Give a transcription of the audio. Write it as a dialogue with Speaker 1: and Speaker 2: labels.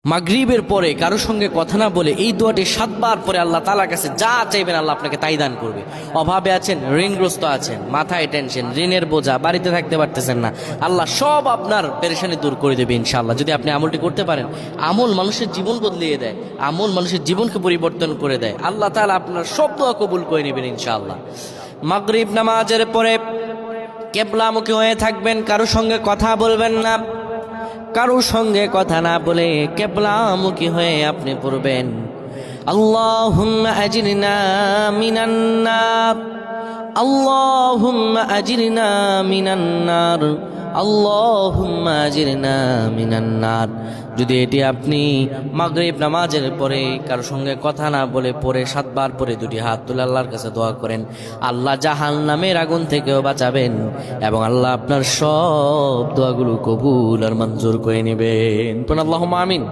Speaker 1: মাগরিবের পরে কারো সঙ্গে কথা না বলে এই দোয়াটি 7 বার পরে আল্লাহ তাআলার কাছে যা চাইবেন আল্লাহ আপনাকে তাই দান করবে। অভাবে আছেন, ঋণগ্রস্ত আছেন, মাথায় টেনশন, ঋণের বোঝা, বাড়িতে থাকতে পারতেছেন না, আল্লাহ সব আপনার পেরেশানি দূর করে দেবে ইনশাআল্লাহ। যদি আপনি আমলটি করতে পারেন, আমল মানুষের জীবন বদলিয়ে দেয়, আমল মানুষের জীবনকে পরিবর্তন করে দেয়। আল্লাহ তাআলা আপনার সব দোয়া কবুল করে নেবেন ইনশাআল্লাহ। মাগরিব নামাজের পরে কিবলামুখী হয়ে থাকবেন, কারো সঙ্গে কথা বলবেন না, কারো সঙ্গে কথা না বলে কিবলামুখী হয়ে আপনি পড়বেন আল্লাহুম্মা আজিরনা মিনান নার, আল্লাহুম্মা আজিরনা মিনান নার, আল্লাহুম্মা আজিরনা মিনান নার। যদি এটি আপনি মাগরিব নামাজের পরে কারো সঙ্গে কথা না বলে পড়ে 7 বার পরে দুটি হাত তুলে আল্লাহর কাছে দোয়া করেন, আল্লাহ জাহান্নামের আগুন থেকেও বাঁচাবেন এবং আল্লাহ আপনার সব দোয়াগুলো কবুল আর মঞ্জুর করে নেবেন। আল্লাহুম্মা আমিন।